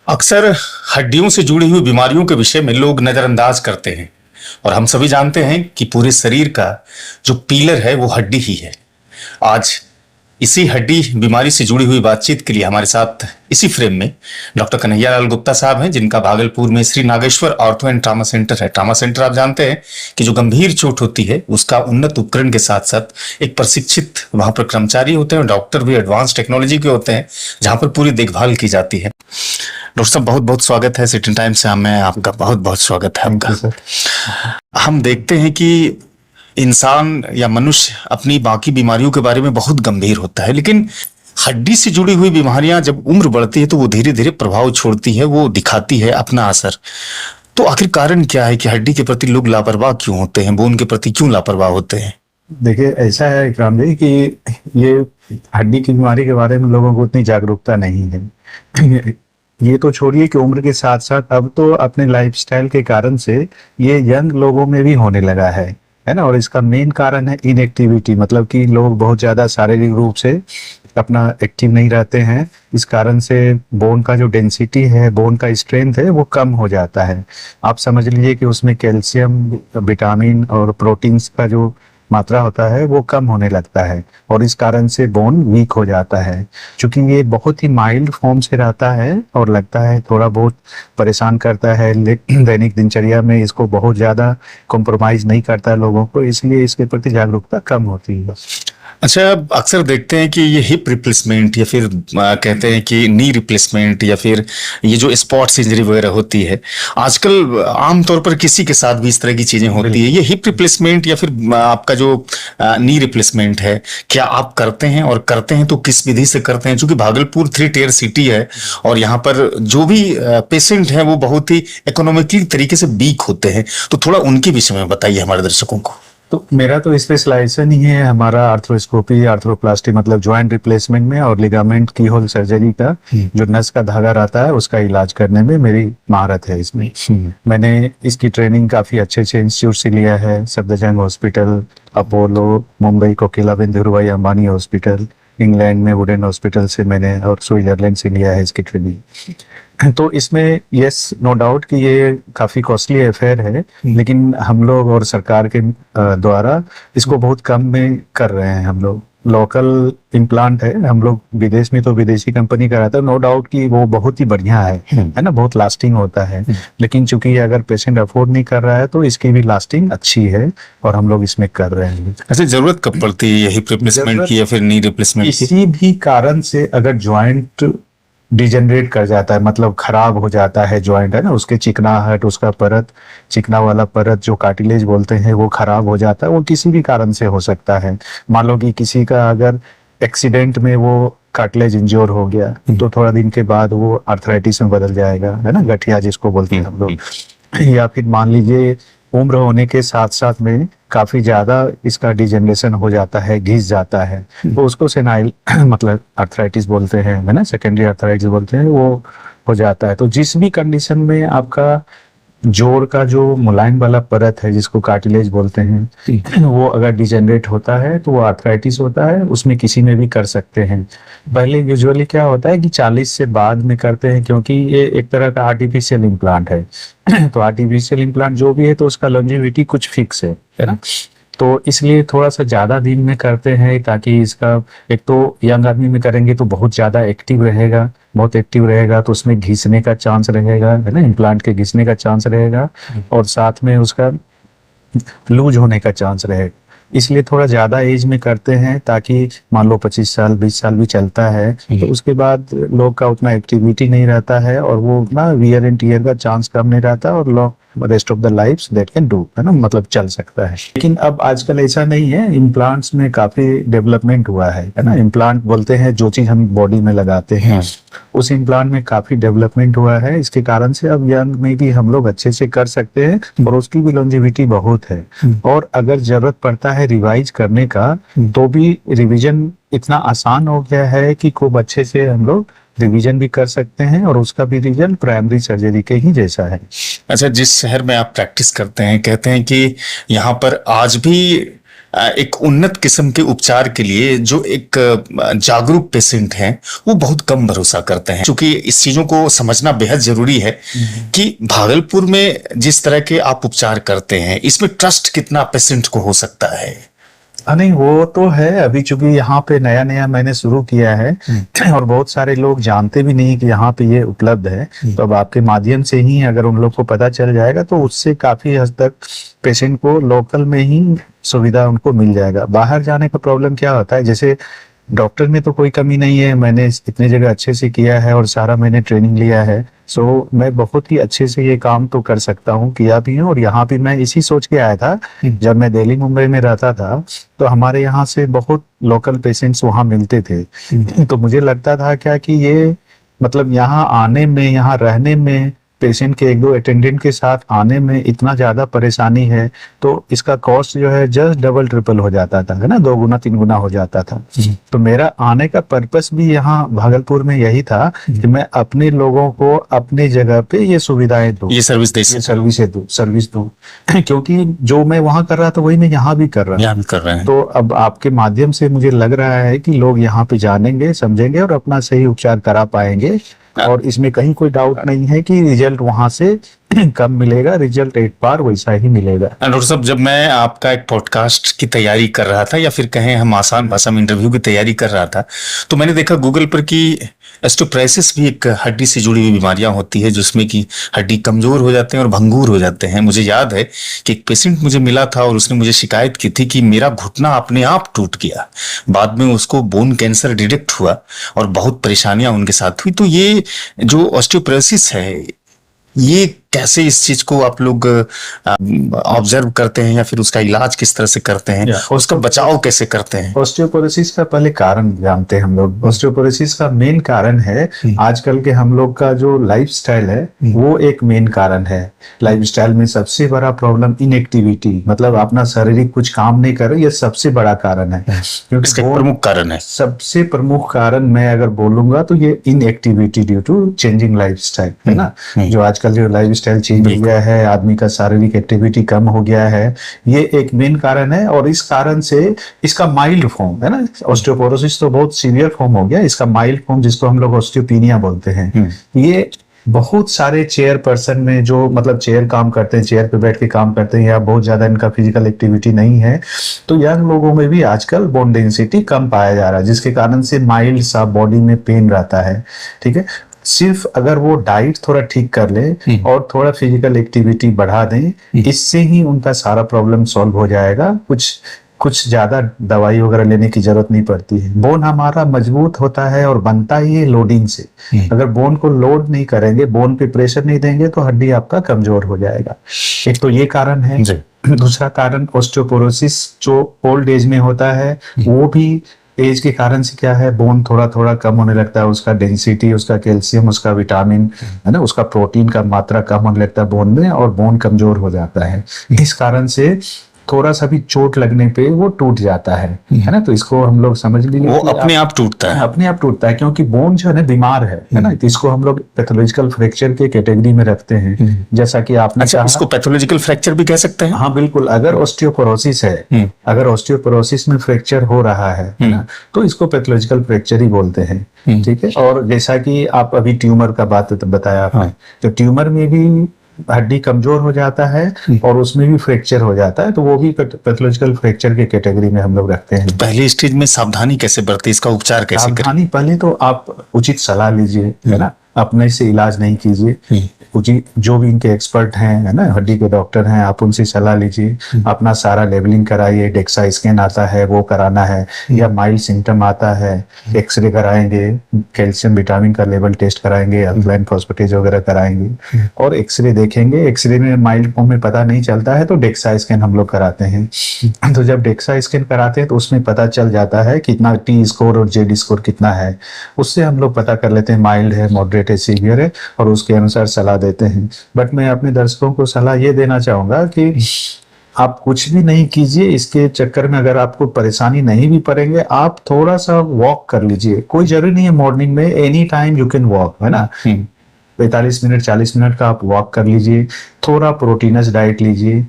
अक्सर हड्डियों से जुड़ी हुई बीमारियों के विषय में लोग नजरअंदाज करते हैं और हम सभी जानते हैं कि पूरे शरीर का जो पिलर है वो हड्डी ही है। आज इसी हड्डी बीमारी से जुड़ी हुई बातचीत के लिए हमारे साथ इसी फ्रेम में डॉक्टर कन्हैया लाल गुप्ता साहब हैं, जिनका भागलपुर में Shri Nageshwar ortho and trauma centre है। ट्रामा सेंटर आप जानते हैं कि जो गंभीर चोट होती है उसका उन्नत उपकरण के साथ साथ एक प्रशिक्षित वहां पर कर्मचारी होते हैं और डॉक्टर भी एडवांस टेक्नोलॉजी के होते हैं, जहां पर पूरी देखभाल की जाती है। डॉक्टर साहब, बहुत बहुत स्वागत है सिटी टाइम से। मैं आपका बहुत बहुत स्वागत है आपका। हम देखते हैं कि इंसान या मनुष्य अपनी बाकी बीमारियों के बारे में बहुत गंभीर होता है, लेकिन हड्डी से जुड़ी हुई बीमारियां जब उम्र बढ़ती है तो वो धीरे धीरे प्रभाव छोड़ती है, वो दिखाती है अपना असर। तो आखिर कारण क्या है कि हड्डी के प्रति लोग लापरवाह क्यों होते हैं, बोन के प्रति क्यों लापरवाह होते हैं? देखिए, ऐसा है इकराम जी कि ये हड्डी की बीमारी के बारे में लोगों को उतनी जागरूकता नहीं है। ये तो छोड़िए कि उम्र के साथ साथ अब तो अपने लाइफस्टाइल के कारण से ये यंग लोगों में भी होने लगा है ना। और इसका मेन कारण है इनएक्टिविटी, मतलब कि लोग बहुत ज्यादा शारीरिक रूप से अपना एक्टिव नहीं रहते हैं। इस कारण से बोन का जो डेंसिटी है, बोन का स्ट्रेंथ है, वो कम हो जाता है। आप समझ लीजिए कि उसमें कैल्शियम, विटामिन और प्रोटीन्स का जो मात्रा होता है वो कम होने लगता है और इस कारण से बोन वीक हो जाता है। क्योंकि ये बहुत ही माइल्ड फॉर्म से रहता है और लगता है थोड़ा बहुत परेशान करता है, दैनिक दिनचर्या में इसको बहुत ज्यादा कॉम्प्रोमाइज नहीं करता है लोगों को, इसलिए इसके प्रति जागरूकता कम होती है। अच्छा, अक्सर देखते हैं कि ये हिप रिप्लेसमेंट या फिर कहते हैं कि नी रिप्लेसमेंट या फिर ये जो स्पॉट्स इंजरी वगैरह होती है, आजकल आमतौर पर किसी के साथ भी इस तरह की चीजें होती है। ये हिप रिप्लेसमेंट या फिर आपका जो नी रिप्लेसमेंट है, क्या आप करते हैं और करते हैं तो किस विधि से करते हैं? क्योंकि भागलपुर 3 टियर सिटी है और यहाँ पर जो भी पेशेंट है वो बहुत ही इकोनॉमिकली तरीके से वीक होते हैं, तो थोड़ा उनके विषय में बताइए हमारे दर्शकों को। तो मेरा तो स्पेशलाइजेशन ही है हमारा आर्थ्रोस्कोपी, आर्थ्रोप्लास्टी, मतलब जॉइंट रिप्लेसमेंट में, और लिगामेंट की होल सर्जरी का जो नस का धागा रहता है उसका इलाज करने में मेरी महारत है इसमें। मैंने इसकी ट्रेनिंग काफी अच्छे अच्छे इंस्टीट्यूट से लिया है। Safdarjung hospital, Apollo, Mumbai Kokilaben Dhirubhai Ambani hospital, England में वुडन हॉस्पिटल से मैंने, और स्विट्जरलैंड से लिया है इसकी ट्रेनिंग। तो इसमें यस, नो डाउट कि ये काफी कॉस्टली अफेयर है, लेकिन हम लोग और सरकार के द्वारा इसको बहुत कम में कर रहे हैं। हम लोग लोकल इम्प्लांट है, हम लोग विदेश में तो विदेशी कंपनी का रहता है, नो डाउट कि वो बहुत ही बढ़िया है ना, बहुत लास्टिंग होता है। लेकिन चूंकि अगर पेशेंट अफोर्ड नहीं कर रहा है तो इसकी भी लास्टिंग अच्छी है और हम लोग इसमें कर रहे हैं। ऐसे जरूरत कब पड़ती है हिप रिप्लेसमेंट की या फिर नी रिप्लेसमेंट की? किसी भी कारण से अगर ज्वाइंट डिजेनरेट कर जाता है, मतलब खराब हो जाता है ज्वाइंट, है ना, उसके चिकनाहट, उसका परत, चिकना वाला परत जो कार्टिलेज बोलते हैं वो खराब हो जाता है। वो किसी भी कारण से हो सकता है। मान लो कि किसी का अगर एक्सीडेंट में वो कार्टिलेज इंज्योर हो गया तो थोड़ा दिन के बाद वो आर्थराइटिस में बदल जाएगा, है ना, गठिया जिसको बोलते हैं हम लोग। या फिर मान लीजिए उम्र होने के साथ साथ में काफी ज्यादा इसका डिजेनरेशन हो जाता है, घिस जाता है, तो उसको सेनाइल मतलब आर्थराइटिस बोलते हैं, है ना, सेकेंडरी आर्थराइटिस बोलते हैं, वो हो जाता है। तो जिस भी कंडीशन में आपका जोड़ का जो मुलायम वाला परत है जिसको कार्टिलेज बोलते हैं वो अगर डिजेनरेट होता है तो वो आर्थराइटिस होता है। उसमें किसी में भी कर सकते हैं। पहले यूजुअली क्या होता है कि 40 से बाद में करते हैं, क्योंकि ये एक तरह का आर्टिफिशियल इम्प्लांट है। तो आर्टिफिशियल इम्प्लांट जो भी है तो उसका लॉन्जेविटी कुछ फिक्स है ना, तो इसलिए थोड़ा सा ज्यादा दिन में करते हैं ताकि इसका, एक तो यंग आदमी में करेंगे तो बहुत ज्यादा एक्टिव रहेगा, बहुत एक्टिव रहेगा तो उसमें घिसने का चांस रहेगा, है ना, इम्प्लांट के घिसने का चांस रहेगा, और साथ में उसका लूज होने का चांस रहेगा। इसलिए थोड़ा ज्यादा एज में करते हैं ताकि मान लो 25 साल 20 साल भी चलता है तो उसके बाद लोग का उतना एक्टिविटी नहीं रहता है और वो ना वियर एंड टीयर का चांस कम नहीं रहता और लोग rest of the life that can do, है ना, मतलब चल सकता है। लेकिन अब आजकल ऐसा नहीं है, इम्प्लांट्स में काफी डेवलपमेंट हुआ है ना। इम्प्लांट बोलते हैं जो चीज हम बॉडी में लगाते हैं, उस इम्प्लांट में काफी डेवलपमेंट हुआ है। इसके कारण से अब यंग में भी हम लोग अच्छे से कर सकते हैं और उसकी भी लॉन्जेविटी बहुत है। और अगर जरूरत पड़ता है रिवाइज करने का तो भी रिवीजन इतना आसान हो गया है कि खूब अच्छे से हम लोग रिवीजन भी कर सकते हैं और उसका भी रिजल्ट प्राइमरी सर्जरी के ही जैसा है। अच्छा, जिस शहर में आप प्रैक्टिस करते हैं, कहते हैं कि यहाँ पर आज भी एक उन्नत किस्म के उपचार के लिए जो एक जागरूक पेशेंट हैं वो बहुत कम भरोसा करते हैं। क्योंकि इस चीजों को समझना बेहद जरूरी है कि भागलपुर में जिस तरह के आप उपचार करते हैं इसमें ट्रस्ट कितना पेशेंट को हो सकता है? नहीं, वो तो है। अभी चूंकि यहाँ पे नया नया मैंने शुरू किया है और बहुत सारे लोग जानते भी नहीं कि यहाँ पे ये उपलब्ध है। तो अब आपके माध्यम से ही अगर उन लोग को पता चल जाएगा तो उससे काफी हद तक पेशेंट को लोकल में ही सुविधा उनको मिल जाएगा। बाहर जाने का प्रॉब्लम क्या होता है, जैसे डॉक्टर में तो कोई कमी नहीं है, मैंने इतने जगह अच्छे से किया है और सारा मैंने ट्रेनिंग लिया है, सो मैं बहुत ही अच्छे से ये काम तो कर सकता हूँ, किया भी हूँ। और यहाँ भी मैं इसी सोच के आया था, जब मैं दिल्ली मुंबई में रहता था तो हमारे यहाँ से बहुत लोकल पेशेंट्स वहाँ मिलते थे। तो मुझे लगता था क्या कि ये मतलब यहाँ आने में, यहाँ रहने में, पेशेंट के एक दो अटेंडेंट के साथ आने में इतना ज्यादा परेशानी है तो इसका कॉस्ट जो है जस्ट डबल ट्रिपल हो जाता था, है ना, 2 गुना 3 गुना हो जाता था। तो मेरा आने का पर्पस भी यहाँ भागलपुर में यही था कि मैं अपने लोगों को अपने जगह पे ये सुविधाएं दूं, ये सर्विस दे ये सर्विस दूं क्योंकि जो मैं वहां कर रहा था वही मैं यहाँ भी कर रहा हूँ। तो अब आपके माध्यम से मुझे लग रहा है कि लोग यहाँ पे जानेंगे, समझेंगे और अपना सही उपचार करा पाएंगे। और इसमें कहीं कोई डाउट नहीं है कि रिजल्ट वहां से कम मिलेगा, रिजल्ट एक बार वैसा ही मिलेगा। डॉक्टर साहब, जब मैं आपका एक पॉडकास्ट की तैयारी कर रहा था या फिर कहें हम आसान भाषा में इंटरव्यू की तैयारी कर रहा था तो मैंने देखा गूगल पर कि ऑस्टियोपोरोसिस भी एक हड्डी से जुड़ी हुई बीमारियां होती है जिसमें कि हड्डी कमजोर हो जाते हैं और भंगूर हो जाते हैं। मुझे याद है कि एक पेशेंट मुझे मिला था और उसने मुझे शिकायत की थी कि मेरा घुटना अपने आप टूट गया, बाद में उसको बोन कैंसर डिटेक्ट हुआ और बहुत परेशानियां उनके साथ हुई। तो ये जो ऑस्टियोपोरोसिस है ये कैसे, इस चीज को आप लोग ऑब्जर्व करते हैं या फिर उसका इलाज किस तरह से करते हैं, उसका बचाव कैसे करते हैं? ऑस्टियोपोरोसिस का पहले कारण जानते हैं हम लोग। ऑस्टियोपोरोसिस का मेन कारण है आजकल के हम लोग का जो लाइफस्टाइल है, वो एक मेन कारण है। लाइफस्टाइल में सबसे बड़ा प्रॉब्लम इनएक्टिविटी, मतलब अपना शारीरिक कुछ काम नहीं कर रहे, ये सबसे बड़ा कारण है। क्योंकि इसका प्रमुख कारण है, सबसे प्रमुख कारण मैं अगर बोलूंगा तो ये inactivity due to changing lifestyle, है ना। जो आजकल जो लाइफ स्टाइल चेंज हो गया है, आदमी का शारीरिक एक्टिविटी कम हो गया है, ये एक मेन कारण है। और इस कारण से इसका माइल्ड फॉर्म है ना, ऑस्टियोपोरोसिस तो बहुत सीवियर फॉर्म हो गया, इसका माइल्ड फॉर्म जिसको हम लोग ऑस्टियोपीनिया बोलते हैं, ये बहुत सारे चेयर पर्सन में जो मतलब चेयर काम करते हैं, चेयर पे बैठ के काम करते हैं या बहुत ज्यादा इनका फिजिकल एक्टिविटी नहीं है, तो यंग लोगों में भी आजकल बोन डेंसिटी कम पाया जा रहा है, जिसके कारण से माइल्ड सा बॉडी में पेन रहता है। ठीक है, सिर्फ अगर वो डाइट थोड़ा ठीक कर ले और थोड़ा फिजिकल एक्टिविटी बढ़ा दें, इससे ही उनका सारा प्रॉब्लम सॉल्व हो जाएगा। कुछ ज्यादा दवाई वगैरह लेने की जरूरत नहीं पड़ती है। बोन हमारा मजबूत होता है और बनता ही है लोडिंग से। अगर बोन को लोड नहीं करेंगे, बोन पे प्रेशर नहीं देंगे तो हड्डी आपका कमजोर हो जाएगा। एक तो ये कारण है। दूसरा कारण ऑस्टियोपोरोसिस जो ओल्ड एज में होता है, वो भी एज के कारण से क्या है, बोन थोड़ा थोड़ा कम होने लगता है, उसका डेंसिटी, उसका कैल्शियम, उसका विटामिन, है ना, उसका प्रोटीन का मात्रा कम होने लगता है बोन में और बोन कमजोर हो जाता है। इस कारण से थोड़ा सा भी चोट लगने पे वो टूट जाता है ना। तो इसको हम लोग समझ लीजिए वो अपने आप टूटता है, अपने आप टूटता है, क्योंकि बोन जो है ना बीमार है ना। तो इसको हम लोग पैथोलॉजिकल फ्रैक्चर के कैटेगरी में रखते हैं, जैसा कि आपने कहा। इसको पैथोलॉजिकल फ्रैक्चर भी कह सकते हैं? हाँ बिल्कुल। अगर ऑस्टियोपोरोसिस है, अगर ऑस्टियोपोरोसिस में फ्रैक्चर हो रहा है ना, तो इसको पैथोलॉजिकल फ्रैक्चर ही बोलते हैं। ठीक है, और जैसा कि आप अभी ट्यूमर का बात बताया आपने, तो ट्यूमर में भी हड्डी कमजोर हो जाता है और उसमें भी फ्रैक्चर हो जाता है, तो वो भी पैथोलॉजिकल फ्रैक्चर के कैटेगरी में हम लोग रखते हैं। पहली स्टेज में सावधानी कैसे बरते, इसका उपचार कैसे करें? सावधानी पहले तो आप उचित सलाह लीजिए, है ना, अपने से इलाज नहीं कीजिए। उचित जो भी इनके एक्सपर्ट हैं, है ना, हड्डी के डॉक्टर हैं, आप उनसे सलाह लीजिए। अपना सारा लेवलिंग कराइए, डेक्सा स्कैन आता है वो कराना है, या माइल्ड सिम्टम आता है, एक्सरे कराएंगे, कैल्शियम विटामिन का लेवल टेस्ट कराएंगे, अल्कलाइन फॉस्फेटेज वगैरह कराएंगे और एक्सरे देखेंगे। एक्सरे में माइल्ड फॉर्म में पता नहीं चलता है तो डेक्सा स्कैन हम लोग कराते हैं। तो जब डेक्सा स्कैन कराते हैं तो उसमें पता चल जाता है कितना टी स्कोर और जेड स्कोर कितना है, उससे हम लोग पता कर लेते हैं माइल्ड है, मॉडरेट है, सीवियर है, और उसके अनुसार सलाह देते हैं। बट मैं अपने दर्शकों को सलाह ये देना चाहूंगा कि आप कुछ भी नहीं कीजिए इसके चक्कर में। अगर आपको परेशानी नहीं भी पड़ेंगे, आप थोड़ा सा वॉक कर लीजिए। कोई जरूरी नहीं है मॉर्निंग में, any time you can walk, है ना। 45 मिनट 40 मिनट का आप वॉक कर लीजिए। थोड़ा प्रोटीनस डाइट लीजिए,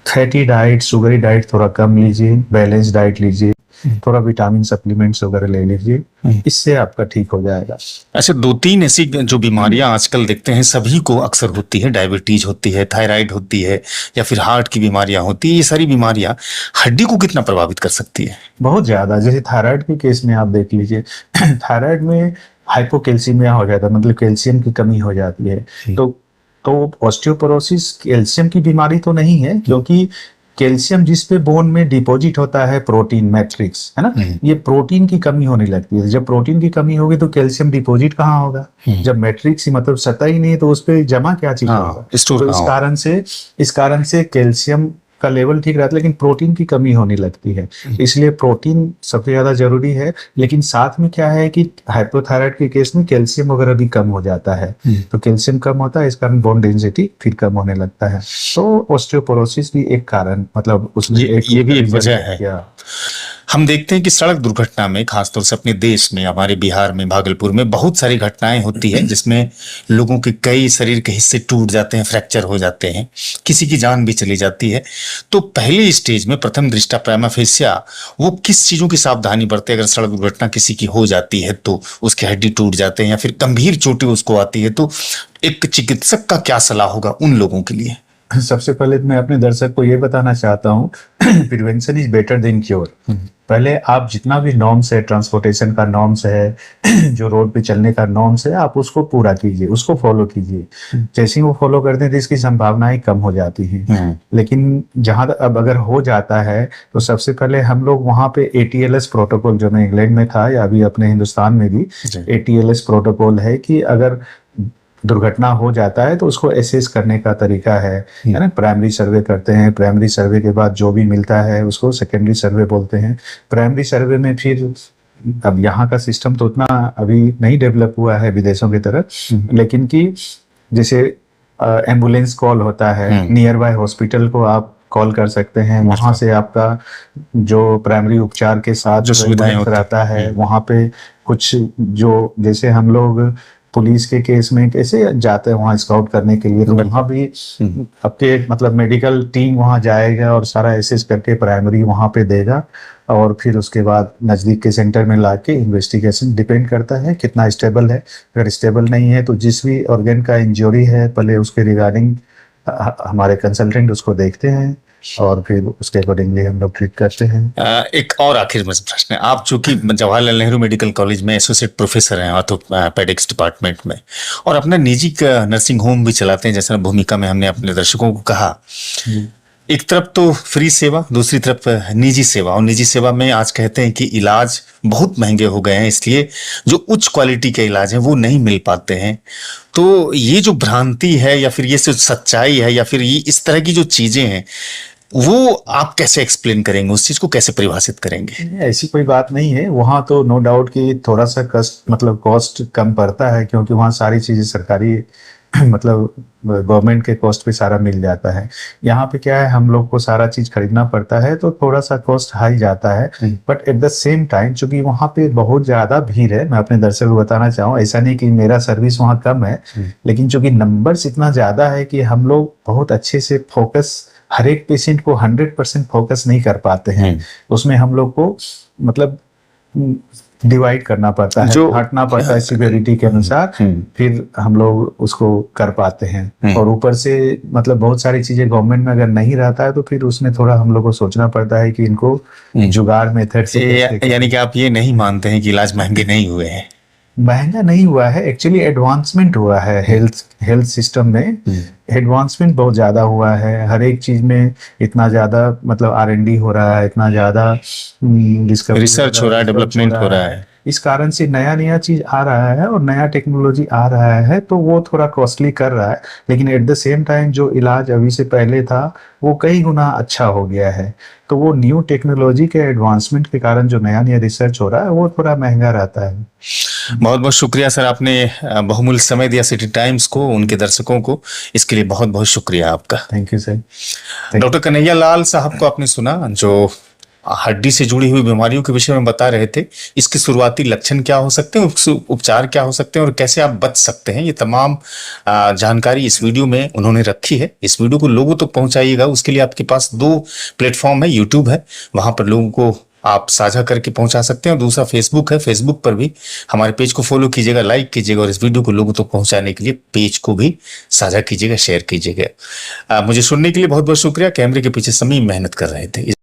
फैटी डाइट, शुगरी डाइट थोड़ा कम लीजिए, बैलेंस डाइट लीजिए, थोड़ा विटामिन सप्लीमेंट्स वगैरह ले लीजिए, इससे आपका ठीक हो जाएगा। अच्छा, दो तीन ऐसी जो बीमारियां आजकल देखते हैं सभी को अक्सर होती है, डायबिटीज होती है, थायराइड होती है, या फिर हार्ट की बीमारियां होती है। ये सारी बीमारियां हड्डी को कितना प्रभावित कर सकती है? बहुत ज्यादा। जैसे थायराइड के केस में आप देख लीजिए, थायराइड में हाइपोकैल्सीमिया हो जाता है, मतलब कैल्शियम की कमी हो जाती है। तो ऑस्टियोपोरोसिस कैल्शियम की बीमारी तो नहीं है, क्योंकि कैल्शियम जिस पे बोन में डिपॉजिट होता है, प्रोटीन मैट्रिक्स है ना, ये प्रोटीन की कमी होने लगती है। जब प्रोटीन की कमी होगी तो कैल्शियम डिपॉजिट कहाँ होगा? जब मैट्रिक्स ही मतलब सतह ही नहीं है तो उस पे जमा क्या चीज होगा? तो इस कारण से कैल्शियम का लेवल ठीक रहता है, लेकिन प्रोटीन की कमी होने लगती है। इसलिए प्रोटीन सबसे ज्यादा जरूरी है। लेकिन साथ में क्या है कि हाइपोथायराइड के केस में कैल्शियम वगैरह भी कम हो जाता है, तो कैल्शियम कम होता है, इस कारण बोन डेंसिटी फिर कम होने लगता है। तो ऑस्टियोपोरोसिस भी एक कारण, मतलब उसमें ये भी एक वजह है। हम देखते हैं कि सड़क दुर्घटना में, खासतौर से अपने देश में, हमारे बिहार में, भागलपुर में बहुत सारी घटनाएं होती हैं जिसमें लोगों के कई शरीर के हिस्से टूट जाते हैं, फ्रैक्चर हो जाते हैं, किसी की जान भी चली जाती है। तो पहले स्टेज में, प्रथम दृष्टया प्राइमा फेसिया, वो किस चीजों की सावधानी बरते अगर सड़क दुर्घटना किसी की हो जाती है तो उसकी हड्डी टूट जाते हैं या फिर गंभीर चोटें उसको आती है, तो एक चिकित्सक का क्या सलाह होगा उन लोगों के लिए? सबसे पहले मैं अपने दर्शक को ये बताना चाहता हूँ, prevention is better than cure. पहले आप जितना भी नॉर्म्स है, ट्रांसपोर्टेशन का नॉर्म्स है, जो रोड पे चलने का नॉर्म्स है, आप उसको पूरा कीजिए, उसको फॉलो कीजिए। जैसे ही वो फॉलो करते हैं तो इसकी संभावनाएं कम हो जाती हैं। लेकिन जहां अब अगर हो जाता है तो सबसे पहले हम लोग वहां पे ATLS प्रोटोकॉल, जो मैं इंग्लैंड में था या अभी अपने हिंदुस्तान में भी ATLS प्रोटोकॉल है कि अगर दुर्घटना हो जाता है तो उसको एसेस करने का तरीका है ना। प्राइमरी सर्वे करते हैं, प्राइमरी सर्वे के बाद जो भी मिलता है उसको सेकेंडरी सर्वे बोलते हैं। प्राइमरी सर्वे में फिर, अब यहाँ का सिस्टम तो उतना अभी नहीं डेवलप हुआ है विदेशों की तरह, लेकिन कि जैसे एम्बुलेंस कॉल होता है, नियर बाय हॉस्पिटल को आप कॉल कर सकते हैं, वहां से आपका जो प्राइमरी उपचार के साथ जो सुविधाएं रहता है, वहां पे कुछ जो, जैसे हम लोग पुलिस के केस में कैसे जाते हैं वहां स्काउट करने के लिए, तो वहां भी आपके मतलब मेडिकल टीम वहां जाएगा और सारा एसेस करके प्राइमरी वहां पे देगा, और फिर उसके बाद नजदीक के सेंटर में लाके इन्वेस्टिगेशन, डिपेंड करता है कितना स्टेबल है। अगर स्टेबल नहीं है तो जिस भी ऑर्गन का इंजरी है पहले उसके रिगार्डिंग हमारे कंसल्टेंट उसको देखते हैं और फिर उसके अकॉर्डिंगली हम लोग ट्रीट करते हैं। एक और आखिर में प्रश्न है, आप चूंकि जवाहरलाल नेहरू मेडिकल कॉलेज में एसोसिएट प्रोफेसर हैं ऑर्थोपेडिक्स डिपार्टमेंट में, और अपना निजी नर्सिंग होम भी चलाते हैं, जैसा भूमिका में हमने अपने दर्शकों को कहा, एक तरफ तो फ्री सेवा, दूसरी तरफ निजी सेवा, और निजी सेवा में आज कहते हैं कि इलाज बहुत महंगे हो गए हैं, इसलिए जो उच्च क्वालिटी के इलाज हैं वो नहीं मिल पाते हैं। तो ये जो भ्रांति है या फिर ये जो सच्चाई है या फिर ये इस तरह की जो चीजें हैं, वो आप कैसे एक्सप्लेन करेंगे, उस चीज को कैसे परिभाषित करेंगे? ऐसी कोई बात नहीं है, वहाँ तो नो डाउट कि थोड़ा सा कॉस्ट कम पड़ता है, क्योंकि वहाँ सारी चीजें सरकारी मतलब गवर्नमेंट के कॉस्ट पे सारा मिल जाता है। यहाँ पे क्या है, हम लोग को सारा चीज खरीदना पड़ता है, तो थोड़ा सा कॉस्ट हाई जाता है। But at the same time चूंकि वहाँ पे बहुत ज्यादा भीड़ है, मैं अपने दर्शक को बताना चाहूँ, ऐसा नहीं कि मेरा सर्विस वहाँ कम है, लेकिन चूंकि नंबर्स इतना ज्यादा है कि हम लोग बहुत अच्छे से फोकस, हर एक पेशेंट को 100% फोकस नहीं कर पाते हैं। उसमें हम लोग को मतलब डिवाइड करना पड़ता है, हटना पड़ता है सिवियरिटी के अनुसार, फिर हम लोग उसको कर पाते हैं। और ऊपर से मतलब बहुत सारी चीजें गवर्नमेंट में अगर नहीं रहता है तो फिर उसमें थोड़ा हम लोग को सोचना पड़ता है कि इनको जुगाड़ मेथड से, यानी कि आप ये नहीं मानते हैं कि इलाज महंगे नहीं हुए हैं? महंगा नहीं हुआ है, एक्चुअली एडवांसमेंट हुआ है हेल्थ सिस्टम में, एडवांसमेंट बहुत ज्यादा हुआ है। हर एक चीज में इतना ज्यादा मतलब R&D हो रहा है, इतना ज्यादा रिसर्च हो रहा है, डेवलपमेंट हो रहा है। इस कारण से नया चीज आ रहा है और नया टेक्नोलॉजी आ रहा है, तो वो थोड़ा कॉस्टली कर रहा है। लेकिन एट द सेम टाइम जो इलाज अभी से पहले था वो कई गुना अच्छा हो गया है। तो वो न्यू टेक्नोलॉजी के एडवांसमेंट के कारण जो नया रिसर्च हो रहा है वो थोड़ा महंगा रहता है। बहुत बहुत शुक्रिया सर, आपने बहुमूल्य समय दिया सिटी टाइम्स को, उनके दर्शकों को, इसके लिए बहुत बहुत शुक्रिया आपका। Thank you sir. Doctor Kanhaiya Lal साहब को आपने सुना, जो हड्डी से जुड़ी हुई बीमारियों के विषय में बता रहे थे। इसके शुरुआती लक्षण क्या हो सकते हैं, उसके उपचार क्या हो सकते हैं और कैसे आप बच सकते हैं, ये तमाम जानकारी इस वीडियो में उन्होंने रखी है। इस वीडियो को लोगों तक पहुंचाइएगा, उसके लिए आपके पास 2 प्लेटफॉर्म है, यूट्यूब है, वहां पर लोगों को आप साझा करके पहुंचा सकते हैं, और दूसरा फेसबुक है, फेसबुक पर भी हमारे पेज को फॉलो कीजिएगा, लाइक कीजिएगा, और इस वीडियो को लोगों तक पहुंचाने के लिए पेज को भी साझा कीजिएगा, शेयर कीजिएगा। मुझे सुनने के लिए बहुत बहुत शुक्रिया। कैमरे के पीछे समीम मेहनत कर रहे थे।